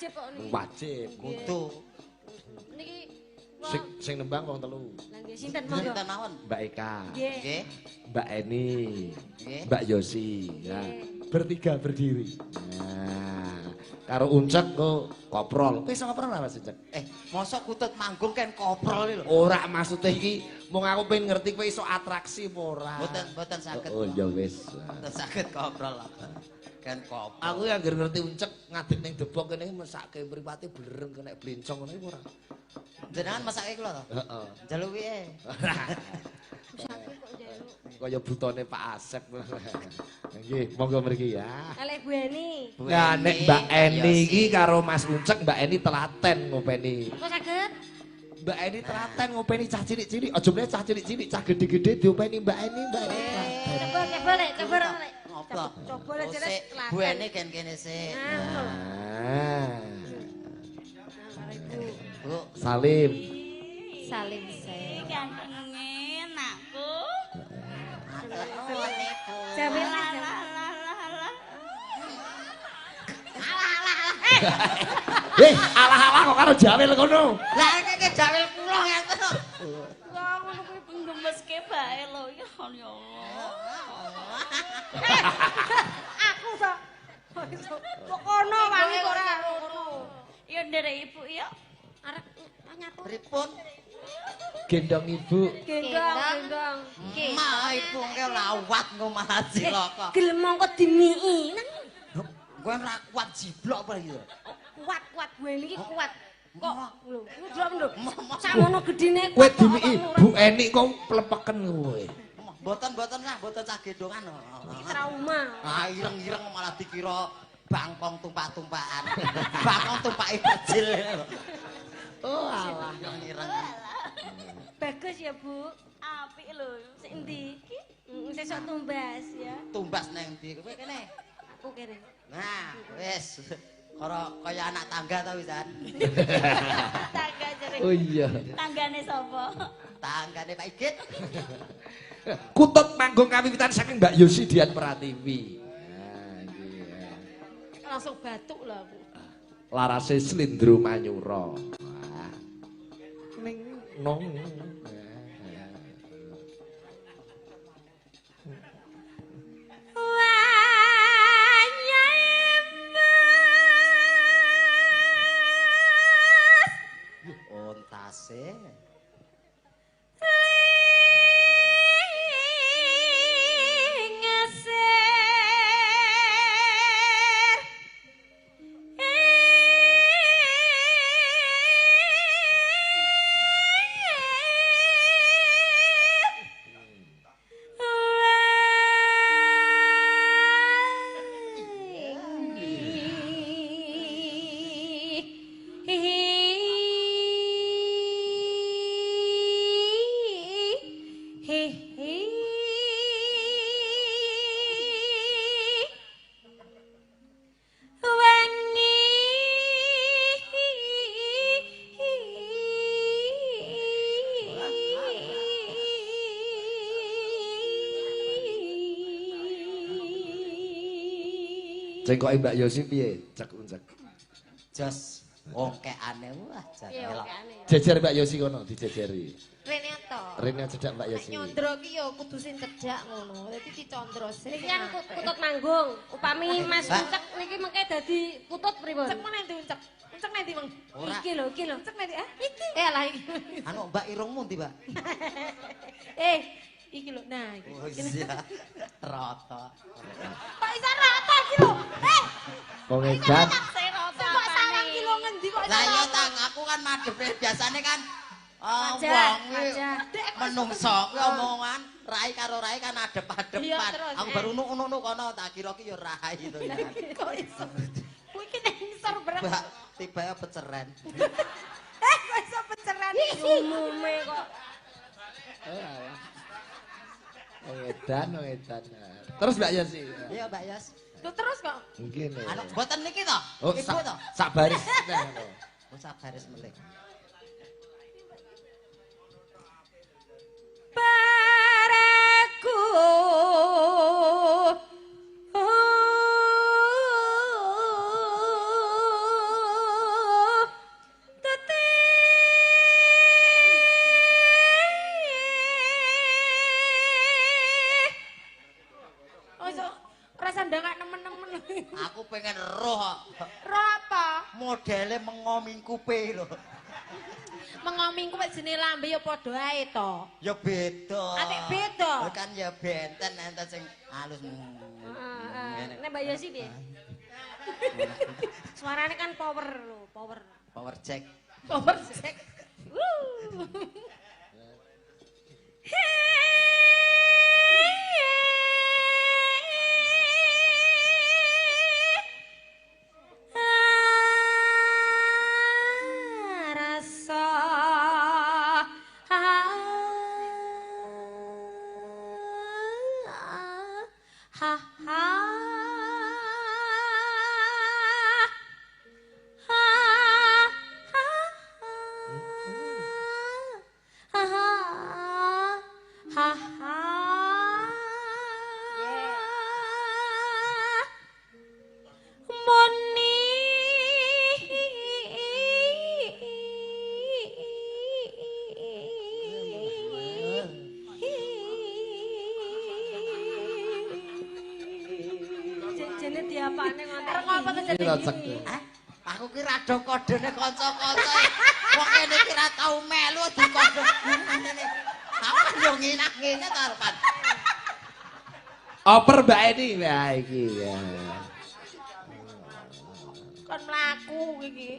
wajib kok niki. Wajib kudu. Niki Sing nembang wong telu. Lah nggih sinten monggo. Sinten mawon? Mbak Eka. Nggih. Mbak Eni. Nggih. Mbak Yosi. Ya. Bertiga berdiri. Nah, karo Uncek kok koprol. Kowe iso koprol ora Mas Uncek? Mosok kutut manggung kan koprol lho. Ora maksudnya iki mung aku pengen ngerti kowe iso atraksi apa ora. Mboten saged. Oh ya wis. Mboten saged koprol. Kan koprol. Aku yang ngerti Uncek ngadeg ning debok kene mesake mripate blereng kena blencong ngono iku ora. Jenengan masake kula to? Heeh. Njaluk piye? Usake kok njaluk. Kaya butone Pak Asep. Nggih, monggo mriki ya. Elek Bu Eni. Nah, nek Mbak Eni iki karo Mas Uncek, Mbak Eni telaten ngopeni. Kok saged? Mbak Eni telaten ngopeni cah cilik-cilik. Aja meneh cah cilik-cilik, cah gede-gede diopeni Mbak Eni, Mbak Eni. Coba Rek, coba Rek. Ngopo? Coba Rek jare telaten. Bu Eni kan kene sik. Nah. Bu Salim. Salim saya. Gantenge anakku. nuwun Bu. Jamil Lah Mas. lah lah lah lah. Alah-alah kok karo Jawil kono. Lah iki jawil kula ngeten. Wah, ngono kuwi penggemeske bae lho ya Allah. Aku to. Kok kono wani kok ora kono. Ya nderek ibu ya. Arek nyatu. Pripun? Gendong ibu. Gendong. Ma ibu engke lawat engko malah cilaka. Gelem mongko dimii. Kowe ora kuat jiblok apa iki? Kuat Bu Eni iki kuat. Kok lho, ndelok lho. Samono gedine Kowe dimiki Bu Eni kok plepeken kowe. Mboten lah, mboten cah gendongan. Iki trauma. Ah ireng-ireng malah dikira bangkong tumpak-tumpakan. Bangkong tumpake kecil. Oh alah. Ireng. Bagus ya, Bu. Apik lho. Sik endi iki? Sesuk tumbas ya. Tumbas nang ndi? Kowe kene. Aku kene. Nah, wis. Kaya anak tangga ta wisan. Tangga jare. Oh iya. Tanggane sapa? Tanggane Pak Igit. Kutut manggung kawiwitan saking Mbak Yosi Dian Pratiwi. Nah, iki ya. Langsung batuk lah aku. Larase Slindro Manyura. Wah. Ning nong. Ontase. Cengkoke Mbak Yosi piye? Cek uncek. Jos ongkekane wah jan Iya, elok. okeane. Jejer Mbak Yosi kono dijejeri. Rene to. Rene cedak Mbak Yosi. Nyondro ki ya kudu sing cedhak ngono. Dadi dicondro sik. Niki kan putut manggung. Upami Mas Uncek niki mengke dadi putut pripun? Cek meneh ndi uncek. Uncek nanti Mang. Ora. Iki lho. Uncek nanti iki. Lah iki. Anu Mbak irungmu ndi, Mbak? Iki lho. Nah, iki. Oh iya. Rata. Kok iso rata iki lho. Wong edan. Kok sarang ki lho ngendi kok iso Lah iya rata? tang aku kan madhepe biasane kan Wajah, wong kuwi wajah. menungso kuwi omongan rai karo rai kan Iya, adep-adepan. terus, Aku baru unu kono tak kira ki ya rai to ya. Kok iso? Kuwi ki nek ngisor berat. Mbak tiba peceren. Kok iso peceran iki? Umume kok. Wong edan. Terus Mbak Yosi. Iya Mbak Yas. Lho terus kok. Mungkin. Anu mboten niki to? Oh, Ibu to? sak baris. Oh sabaris melih. Paraku Ora sandangak nemen-nemen. Aku pengen roh. Roh apa? Modele mengomingkupe lho. Mengomingku wis jenenge lambe ya padha ae to. Ya beda. Atik beda. Kan ya benten enten sing halus. Nek Mbak Yosi piye? Suarane kan power lho, power. Power check. Power check. Jene diapane ngono. Arep ngapa to Iki racek. Aku ki rada kodene kanca-kanca. Kok kene ki ra tau melu dikode ngene. Aku yo ngene to arepan. Oper Mbak Eni. Wah iki ya. kon mlaku iki.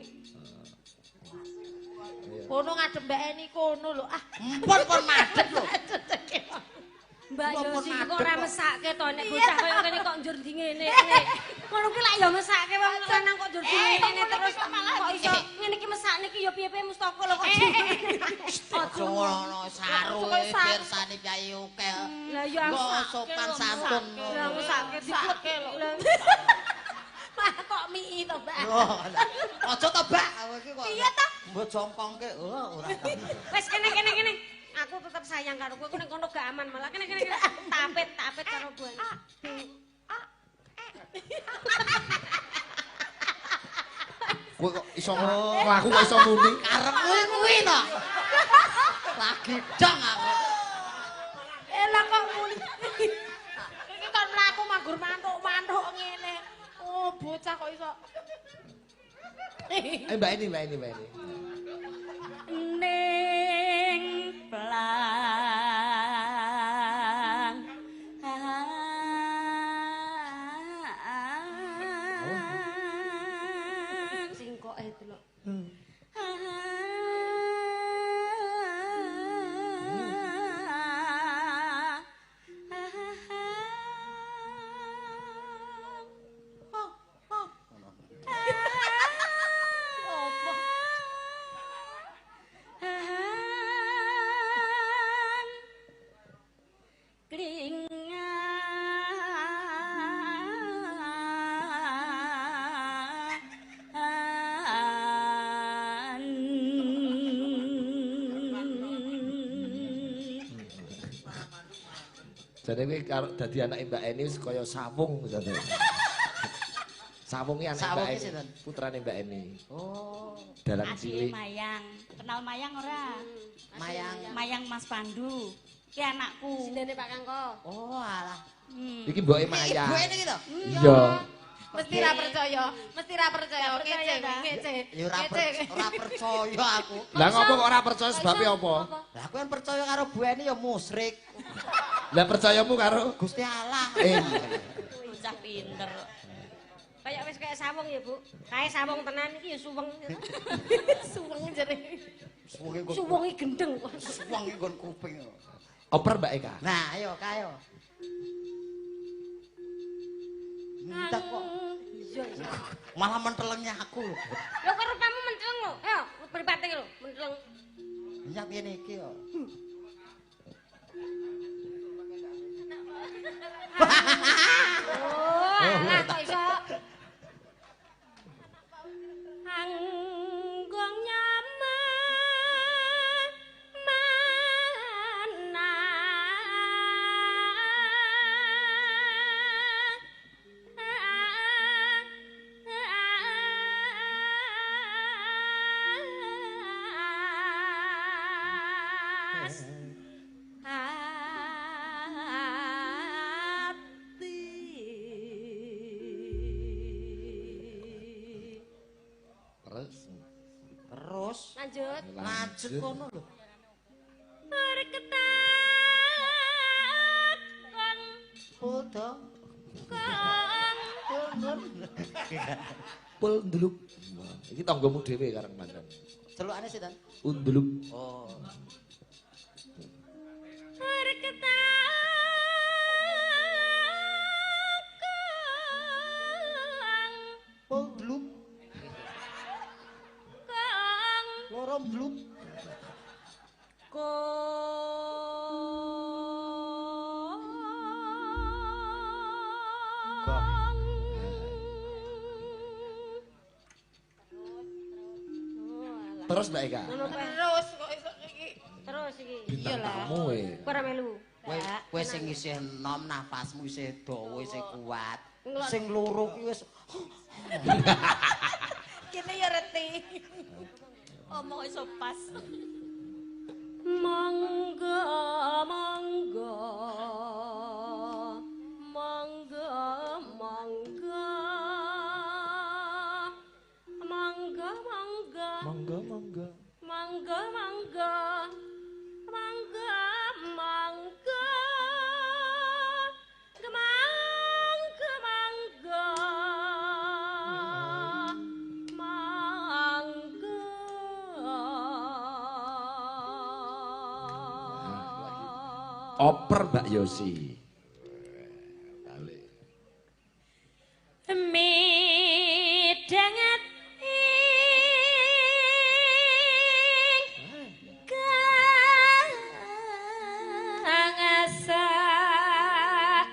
Kono ngadep Mbak Eni kono lho. Ah, Empun madhep lho. Mbak Kok Yosi madhep kok ora kok. mesake to nek bocah kaya ngene kok njur di ngene. Ngono ki lak ya mesake wong lanang kok njur di ngene terus kok iso ngene iki mesakne ki ya piye-piye mustaka lho kok. Aja ngono saru pirsani Kyai Ukel. Lah ya Kok sopan santun. Lah mesake Mesake lho. Mah kok mie to, Mbak. Oh, aja to, Mbak. Aku iki kok. Iya ta? Mbok jongkongke. Oh, ora. Wes kene. Aku tetep sayang karo kowe, nek kono gak aman malah kene. Tapet karo gue. Kowe kok iso mlaku kok iso muni. Karep kuwi to. Lagi dang aku. Elah kok muni. Iki kon mlaku manggur mantuk ngene. Oh, bocah kok iso. Mbak Eni. Ning plang Singkoke delok. Jadi kowe karo dadi anake Mbak Eni wis kaya sawung jane. Sawunge anak Mbak Sawunge Eni, sinten? putrane Mbak Eni. Oh, Dalang Ade cilik. Mayang. Kenal Mayang ora? Mayang. Mayang Mas Pandu. Ki anakku. Sindene Pak Kangko. Oh, alah. Hmm. Iki mboke Maya. Ibu ini gitu. Iya. Mesti ra percaya. Kece. Ya ora percaya aku. Lah ngopo kok ora percaya sebabe apa? Lah aku kan percaya karo Bu Eni ya musyrik. Lah percayamu karo Gusti Allah. Bocah pinter. Kayak wis kayak sawung ya, Bu. Kae sawung tenan iki ya suweng. Suweng jare. Suwunge nggon Suwengi gendeng. suwunge nggon kuping. oper Mbak Eka. Nah, ayo kayo. Entek kok. Iya. Malah mentelengnya aku lho. Lho kok rupamu menteleng lho. Ayo, mripate lho, menteleng. Ya piye iki yo. Oh, alah kok iso. Anggong nyaman mana. Hati lanjut kono lho. Berketak kang Podo. Pul nduluk. Iki tanggamu dhewe karang mandan. Celukane sinten? Unduluk. Oh. Pul bluk. Loro bluk. Terus Mbak Eka. Terus kok iso iki. Terus iki. Bintang tamu e. Ora melu. Kowe sing isih enom nafasmu isih dawa isih kuat. Sing loro ki wis Kene ya reti. Omong iso pas. Mangga mangga mangga mangga mangga mangga Mangga mangga. mangga mangga mangga mangga gemangga mangga Oper Mbak Yosi. Kali. Midanget ing kang asah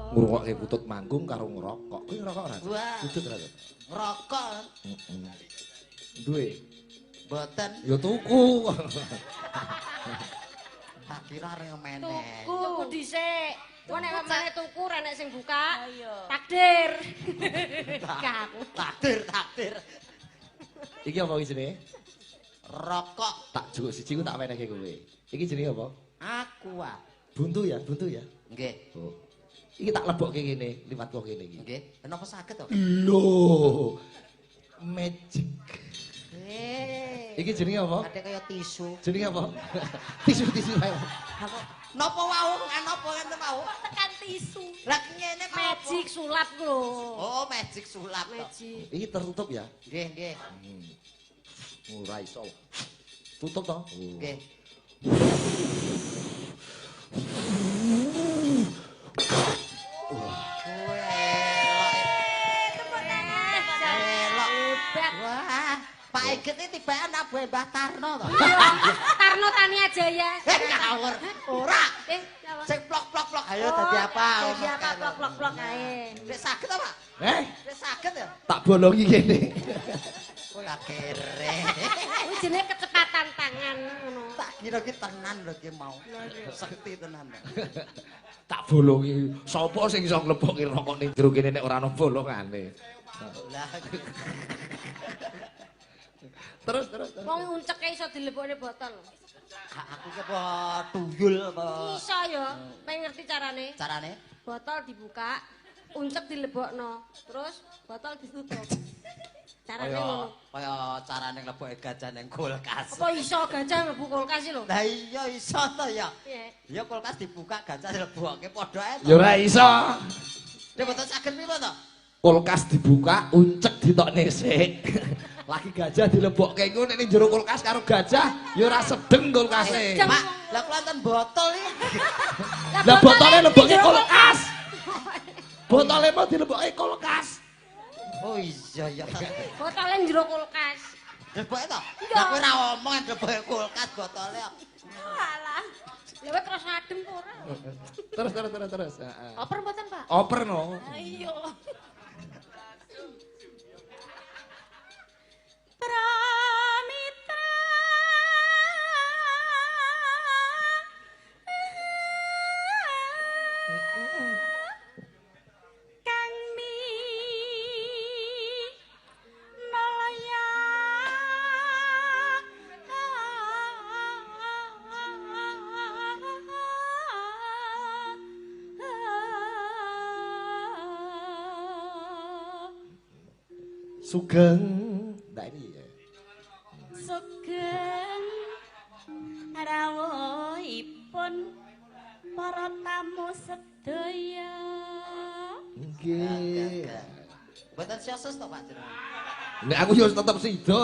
Ngrungokke Putut manggung karo ngerokok. Kowe ngerokok ora? Wah. Putut ora? ngerokok. Duwe. Mboten. Ya tuku. Tak kira arep meneh. tuku dhisik. Kuwi nek meneh tuku ra nek sing buka. Ayo. Takdir. Kaku. Takdir. Iki apa iki jenenge? Rokok Tak jukuk siji ku tak wenehke kowe. Iki jenenge apa? aku ah. Buntu ya, buntu ya. Nggih. Oh. Iki tak lebokke kene, liwat kok kene iki. Nggih. Kenapa saged to? Lho. Magic. Eh. Iki jenenge apa? Ada kaya tisu. Jenenge apa? Tisu-tisu ae. Napa wau? Napa ngene wau? Tekan tisu. Lah ngene kok apa? Magic sulap ku lho. Oh, magic sulap to. Magic. Iki tertutup ya? Nggih. Ora iso. Tutup to? Nggih. Wah, Pak Iget iki tibake anak buah Mbah Tarno to. Tarno Tania Jaya. Ngawur. Ora. Apa? Sing plok-plok-plok ayo dadi apa? Jadi apa plok-plok ae. Nek saged apa? Eh, Nek saged ya. tak bolongi kene. Ora kere. Kuwi jenenge kecepatan tangan ngono. Tak kira ki tenan lho ki mau. Sekti tenan. Tak bolongi. Sopo sing iso nglebokke rokok ning jero kene nek ora ana bolongane. Lah Terus. Wong unceke iso dilebokne botol. aku ki apa tuyul apa? Iso ya, pengen ngerti carane. Carane? Botol dibuka, uncek dilebokno, terus botol ditutup. Carane ngono. Kaya carane nglebokke gajah ning kulkas. Apa iso gajah mlebu kulkas iki lho? Lah iya iso to ya. Piye? Ya kulkas dibuka gajah dilebokke padha ae to. Ya ora iso. Nek boten saged piye to? Kulkas dibuka, uncek ditokne sik. Lagi gajah dilebokke iku nek ning jero kulkas karo gajah ya ora sedeng kulkase. Mak, lah kula enten botol iki. Lah botole lebokke kulkas. Botole mau dilebokke kulkas. Oh iya ya. Botole njero kulkas. Dilebokke to? Lah kowe ora omong dilebokke kulkas botole. Alah. Lewat terus adem kok ora. Terus. Heeh. Oper mboten, Pak? Oper no. Ayo. Kang Mi Nolaya Sugeng. Nah ini ya. Sugeng rawuhipun para tamu sedaya. Nggih. Mboten siosos to Pak jenengan. Nek aku yo tetep sida.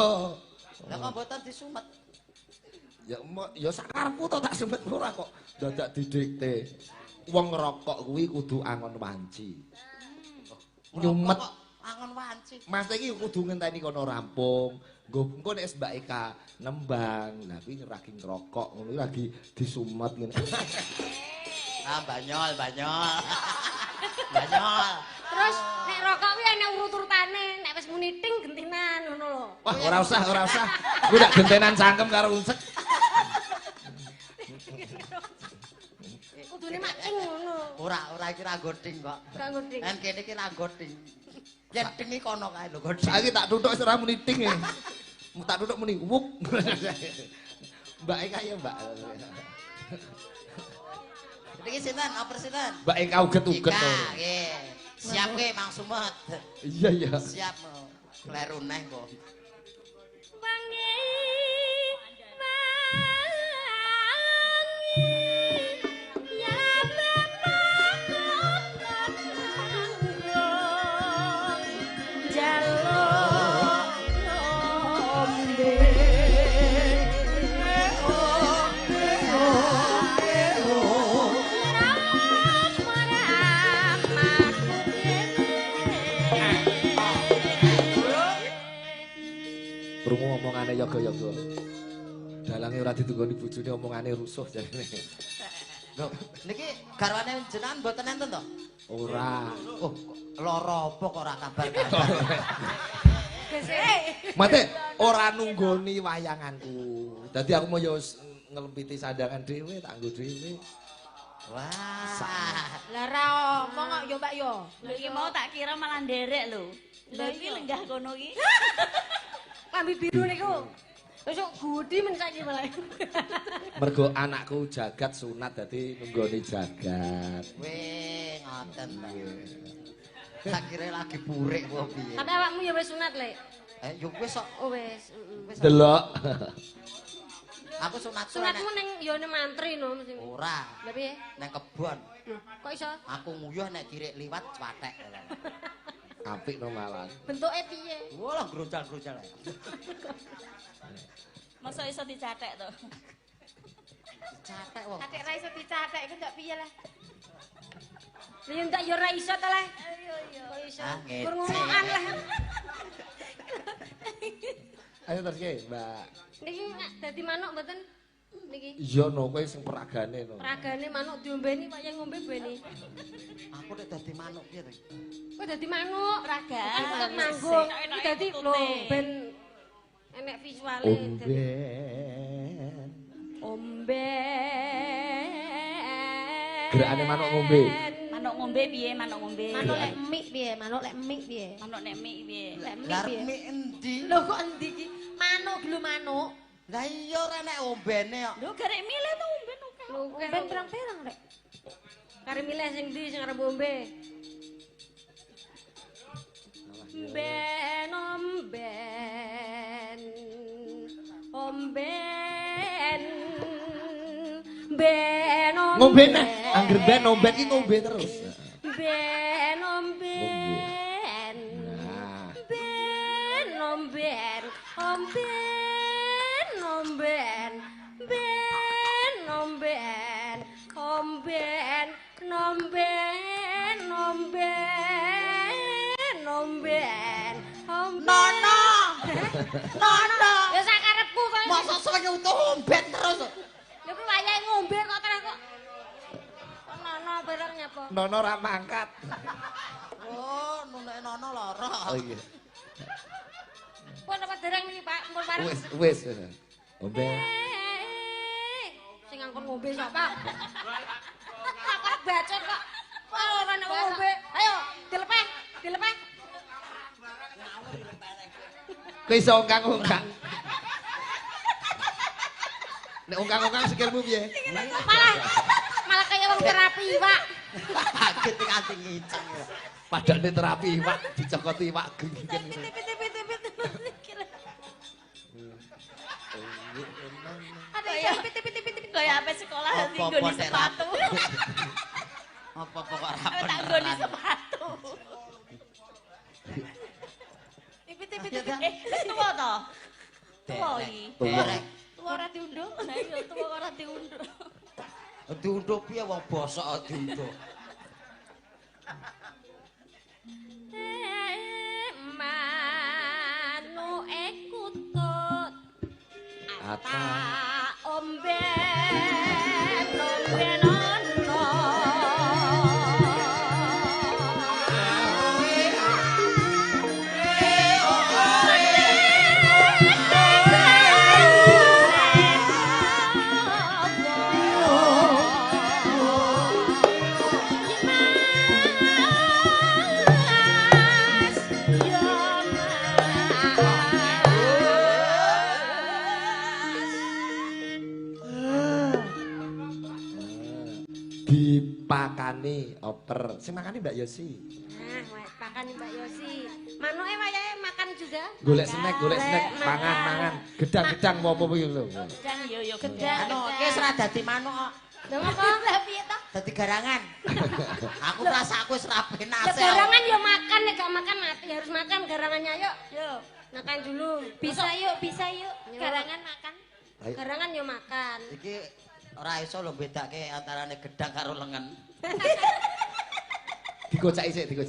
Lah kok mboten disumet. Ya sakarepku to tak sempet ora kok dadak didikte. Wong ngerokok kuwi kudu angon wanci. Nyumet Kok angon wanci. Mas iki kudu ngenteni kono rampung. Engko nek Mbak Eka nembang, nah kuwi ngeragi ngerokok ngono lagi disumet ngene. Ah banyol, banyol. Banyol. Terus nek rokok kuwi ana urut-urutane, nek wis muni ting gentinan ngono lho. Wah, ora usah, ora usah. Ku ndak gentenan cangkem karo unsek. Kudune macing ngono. Ora iki ra godhing kok. Gak ngerti. Kan kene iki ra godhing. Yen tingi kono kae lho godhing. Saiki tak tutuk ora muni ting e. Tak tutuk muni wuk. Mbak Eka ya, Mbak. Iki sinten? Oper sinten? Mbak Eka uget-uget to. Nggih. Siap nggih Mang Sumet. Iya, iya. Siap. Kleru neh kok. Wangi ya jaluk ombe Krungu omongane yoga-yoga. Dalange ora ditunggoni bojone omongane rusuh jarene. Lho, niki garwane jenengan mboten enten to? Ora. Oh, lara apa kok ora kabar-kabar? Mate ora nunggoni wayanganku. Dadi aku mau yo ngelempiti sandangan dhewe, tak nggo dhewe. Wah. Lah ra omong kok yo Mbak yo. lho iki mau tak kira malah nderek lho. Lha iki lenggah kono iki. Lambi biru niku. Besok gudi men saiki malah. Mergo anakku jagat sunat dadi nunggoni jagat. Weh, ngoten ta. Tak kira lagi purik apa piye. Tapi awakmu ya wis sunat, Lek. Yo wis kok. Oh wis, Wis. Delok. Aku sunat Sunatmu ning ya ning mantri no mesti. ora. Lah piye? Nang kebon. Loh, kok iso? Aku nguyuh nek kirik liwat cwathek. Apik no malah. Bentuke piye? Walah gruncal-gruncal. Masa iso dicathek to? Cathek wong. Cathek ra iso dicathek iku ndak piye lah. Lah ya ndak ya ora iso ta, Le. Ayo yo. Kok iso? Ah, ngece. Kur ngomongan lah. Ayo terus ke, Mbak. Niki dadi manuk mboten? Niki. Iya no, kowe sing peragane no. Ragane manuk diombeni wayah ngombe beni. Aku nek dadi manuk piye to? Kok dadi manuk? Ragan. Ikut manggung. Iki dadi lho ben enek visuale. Omben. Omben. Gerakane manuk ngombe. Manuk ngombe piye? Manuk ngombe. Manuk lek mik piye? Manuk lek mik piye? Manuk nek mik piye? Lek mik Lah piye? mik endi? Lho kok endi iki? Manuk glu manuk. Lah iya ora nek ombene kok. Lho garek milih to umben oke. Lho Ben pirang-pirang rek. kare milih sing ndi sing arep ombe. Ben omben. Omben. Ben omben. Ngombe neh, angger ben omben iki ngombe terus. Ben omben. Nah, Ben omben. Omben. Omben. Ben omben. Omben. Omben. Omben. Omben. Nono. Nono. Ya sakarepku kok. Masa seneng utuh ombet terus. Lha kuwi wayahe ngombe kok terus kok. Kok nono barang nyapa? nono ra mangkat. Oh, nunek nono lara. Oh iya. Pun apa dereng iki, Pak? Pun bareng. Wis. Omben. Sing ngangkon ngombe sapa? Kok bacot kok. Kowe iso ungkang-ungkang. Nek ungkang-ungkang sikilmu piye? Malah kayak wong terapi, Pak. Kaget nganti ngiceng. Padane terapi iwak dicokoti iwak genggen. Kayak apa sekolah nanti nggoni sepatu. Apa kok ora Tak nggoni sepatu. Tua toh? Tua iki. Tua ora diunduk. Lah iya tua ora diunduk. Diunduk piye wong bosok diunduk. Manuke kutut Ata omben nono. dipakani oper. Sing makani Mbak Yosi. Nah, pakani Mbak Yosi. Manuke wayahe makan juga. Golek snack, mangan. Gedang-gedang apa iki lho. Gedang yo Gedang. Anu, iki wis ora dadi manuk kok. Lha apa? Lah piye to? Dadi garangan. Aku merasa aku wis rapi Ya nase. garangan ya makan, nek gak makan mati. Harus makan garangannya yuk. Yuk, makan dulu. Bisa yuk. Garangan makan. Ayo. Garangan ya makan. Iki ora iso lho bedake antarane gedang karo lengen. Digocaki sik. Nah.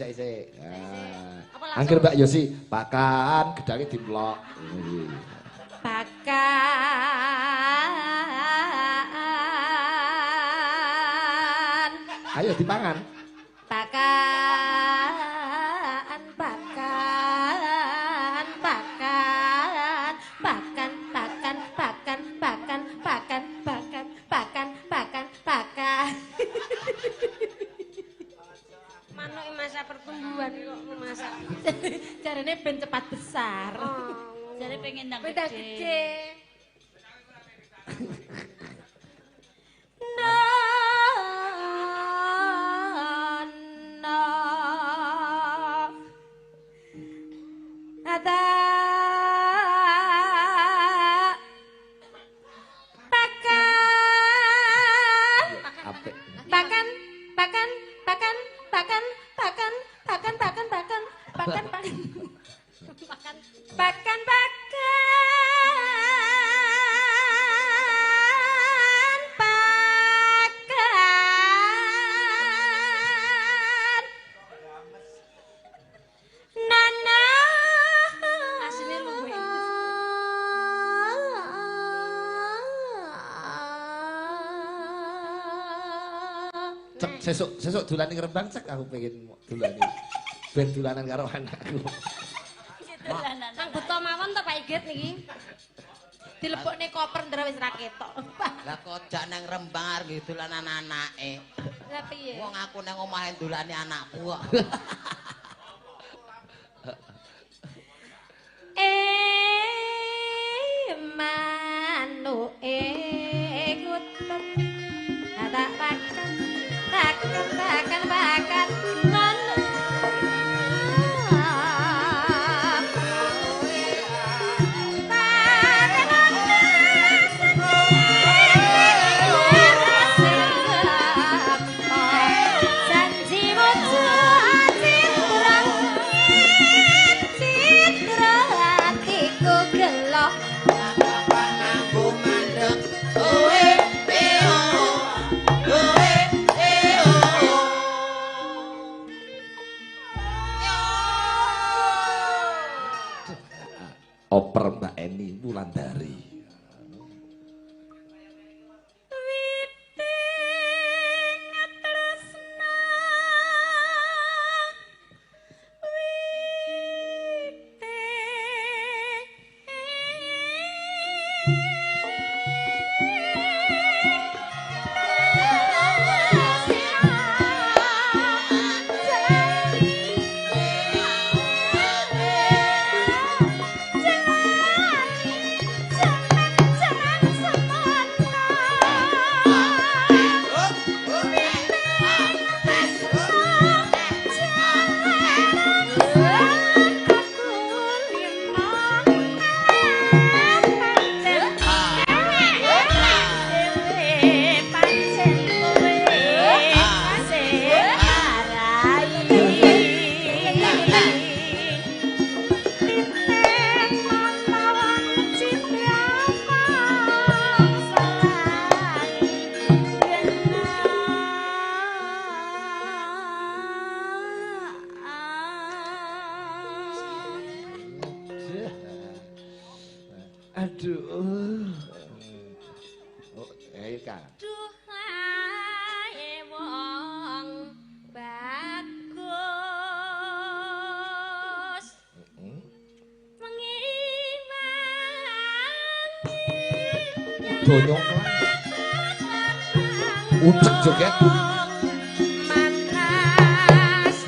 Apa langsung? Angger Mbak Yosi, pakan gedange dimlok. Pakan. Ayo dipangan. Pakan. Manuk masa pertumbuhan kok memasak. Carane ben cepat besar. Oh, Jadi pengen nang beda gede. gede. No. Ada Apik. pakan. Nana. Asline luwe. Cek sesuk dolane Rembang cek aku pengen dolane. Ben dolanan karo anakku. Dolanan. Sang beto mawon to Pak Igit niki. Dilepokne koper ndra wis ra ketok. Lah kok jak nang Rembang arep dolanan anake. Lah piye? Wong aku nang omahe dolane anakku kok. Manuke kutut ada pakan ngono. Oper Mbak Eni Wulandari. Jangan Aduh. Oh, Eka. Duhae wong bagus. Mengimangi Donya ucek joget. manas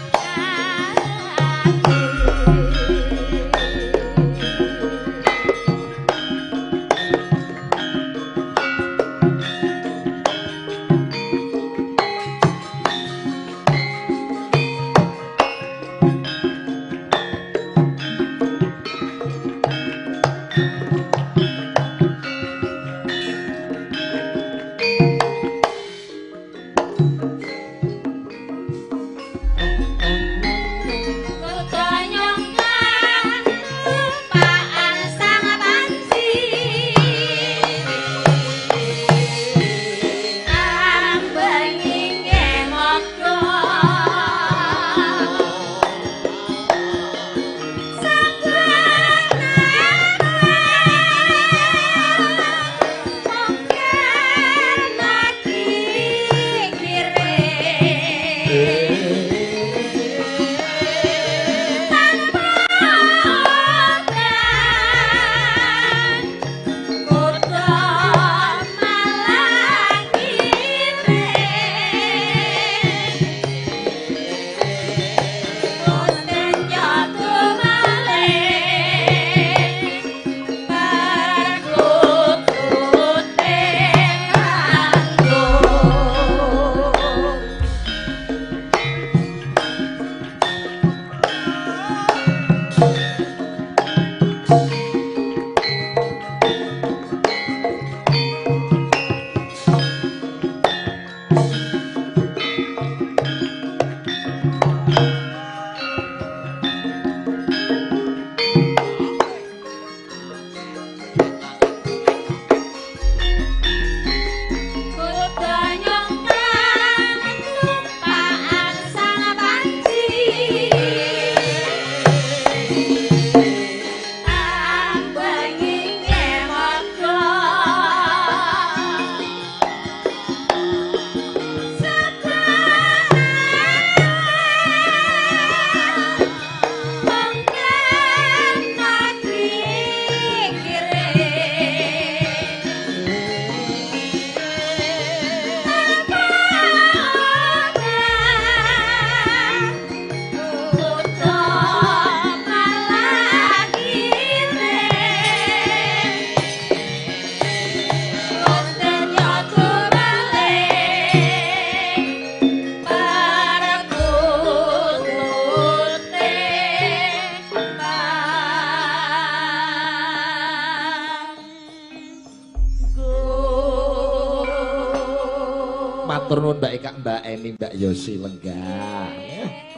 Matur nuwun Mbak Eka, Mbak Eni, Mbak Yosi lenggah.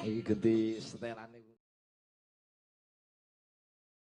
Iki ganti setelane.